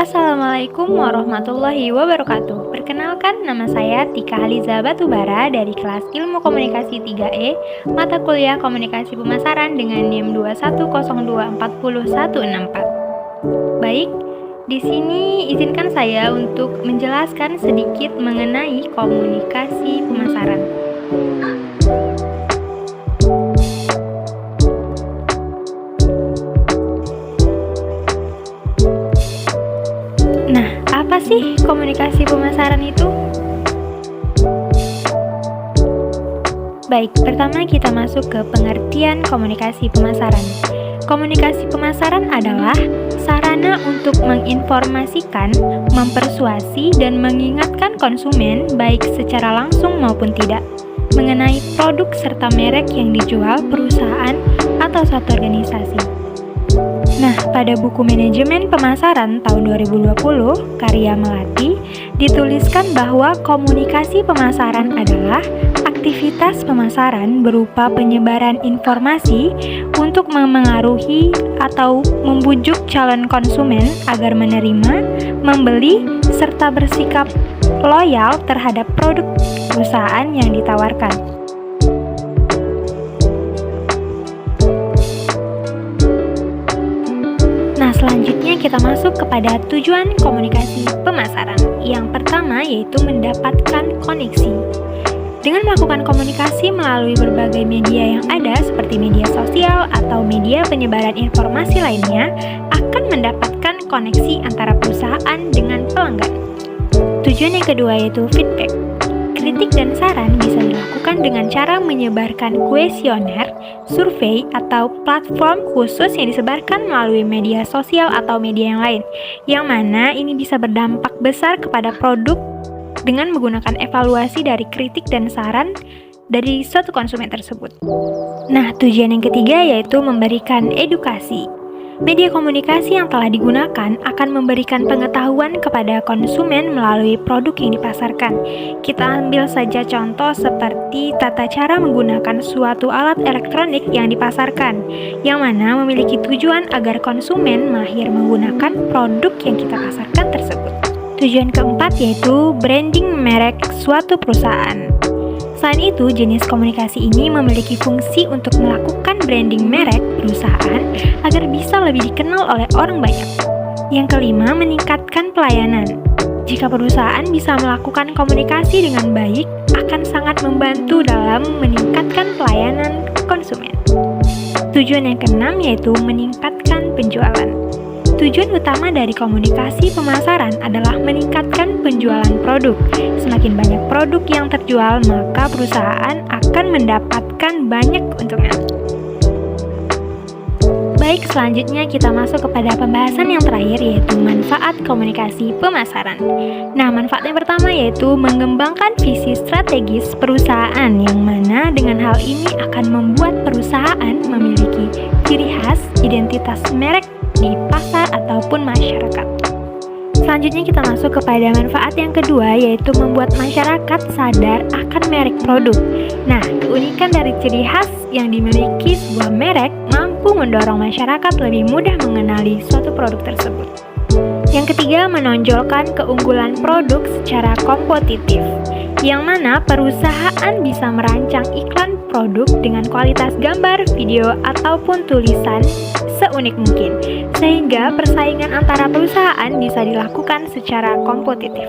Assalamualaikum warahmatullahi wabarakatuh. Perkenalkan, nama saya Tika Haliza Batubara dari kelas Ilmu Komunikasi 3E, mata kuliah Komunikasi Pemasaran dengan NIM 210240164. Baik, di sini izinkan saya untuk menjelaskan sedikit mengenai komunikasi pemasaran. Nah, apa sih komunikasi pemasaran itu? Baik, pertama kita masuk ke pengertian komunikasi pemasaran. Komunikasi pemasaran adalah sarana untuk menginformasikan, mempersuasi, dan mengingatkan konsumen baik secara langsung maupun tidak mengenai produk serta merek yang dijual perusahaan atau suatu organisasi. Nah, pada buku Manajemen Pemasaran tahun 2020, karya Melati, dituliskan bahwa komunikasi pemasaran adalah aktivitas pemasaran berupa penyebaran informasi untuk memengaruhi atau membujuk calon konsumen agar menerima, membeli, serta bersikap loyal terhadap produk perusahaan yang ditawarkan. Nah, selanjutnya kita masuk kepada tujuan komunikasi pemasaran. Yang pertama yaitu mendapatkan koneksi. Dengan melakukan komunikasi melalui berbagai media yang ada seperti media sosial atau media penyebaran informasi lainnya akan mendapatkan koneksi antara perusahaan dengan pelanggan. Tujuan yang kedua yaitu feedback. Kritik dan saran bisa dilakukan dengan cara menyebarkan kuesioner, survei, atau platform khusus yang disebarkan melalui media sosial atau media yang lain, yang mana ini bisa berdampak besar kepada produk dengan menggunakan evaluasi dari kritik dan saran dari suatu konsumen tersebut. Nah, tujuan yang ketiga yaitu memberikan edukasi. Media komunikasi yang telah digunakan akan memberikan pengetahuan kepada konsumen melalui produk yang dipasarkan. Kita ambil saja contoh seperti tata cara menggunakan suatu alat elektronik yang dipasarkan, yang mana memiliki tujuan agar konsumen mahir menggunakan produk yang kita pasarkan tersebut. Tujuan keempat yaitu branding merek suatu perusahaan. Selain itu, jenis komunikasi ini memiliki fungsi untuk melakukan branding merek perusahaan agar bisa lebih dikenal oleh orang banyak. Yang kelima, meningkatkan pelayanan. Jika perusahaan bisa melakukan komunikasi dengan baik, akan sangat membantu dalam meningkatkan pelayanan konsumen. Tujuan yang keenam yaitu meningkatkan penjualan. Tujuan utama dari komunikasi pemasaran adalah meningkatkan penjualan produk. Semakin banyak produk yang terjual, maka perusahaan akan mendapatkan banyak keuntungan. Baik, selanjutnya kita masuk kepada pembahasan yang terakhir yaitu manfaat komunikasi pemasaran. Nah, manfaat yang pertama yaitu mengembangkan visi strategis perusahaan, yang mana dengan hal ini akan membuat perusahaan memiliki ciri khas identitas merek di pasar ataupun masyarakat. Selanjutnya kita masuk kepada manfaat yang kedua yaitu membuat masyarakat sadar akan merek produk. Nah, keunikan dari ciri khas yang dimiliki sebuah merek mampu mendorong masyarakat lebih mudah mengenali suatu produk tersebut. Yang ketiga, menonjolkan keunggulan produk secara kompetitif, yang mana perusahaan bisa merancang iklan produk dengan kualitas gambar, video, ataupun tulisan seunik mungkin, sehingga persaingan antara perusahaan bisa dilakukan secara kompetitif.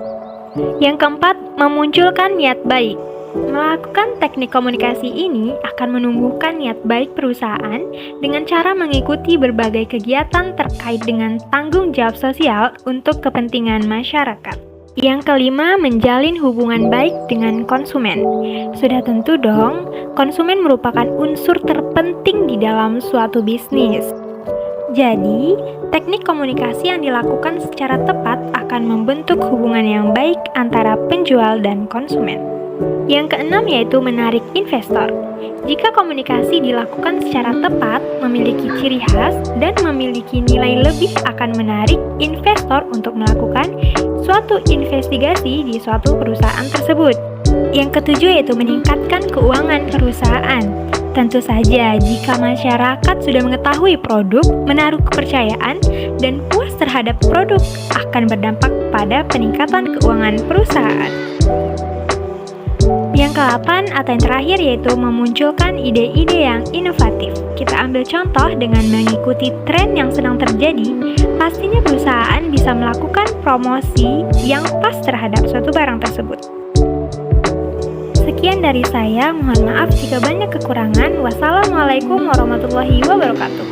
Yang keempat, memunculkan niat baik. Melakukan teknik komunikasi ini akan menumbuhkan niat baik perusahaan dengan cara mengikuti berbagai kegiatan terkait dengan tanggung jawab sosial untuk kepentingan masyarakat. Yang kelima, menjalin hubungan baik dengan konsumen. Sudah tentu dong, konsumen merupakan unsur terpenting di dalam suatu bisnis. Jadi, teknik komunikasi yang dilakukan secara tepat akan membentuk hubungan yang baik antara penjual dan konsumen. Yang keenam yaitu menarik investor. Jika komunikasi dilakukan secara tepat, memiliki ciri khas, dan memiliki nilai lebih akan menarik investor untuk melakukan suatu investigasi di suatu perusahaan tersebut. Yang ketujuh yaitu meningkatkan keuangan perusahaan. Tentu saja, jika masyarakat sudah mengetahui produk, menaruh kepercayaan, dan puas terhadap produk, akan berdampak pada peningkatan keuangan perusahaan. Yang ke-8 atau yang terakhir yaitu memunculkan ide-ide yang inovatif. Kita ambil contoh dengan mengikuti tren yang sedang terjadi, pastinya perusahaan bisa melakukan promosi yang pas terhadap suatu barang tersebut. Sekian dari saya, mohon maaf jika banyak kekurangan. Wassalamualaikum warahmatullahi wabarakatuh.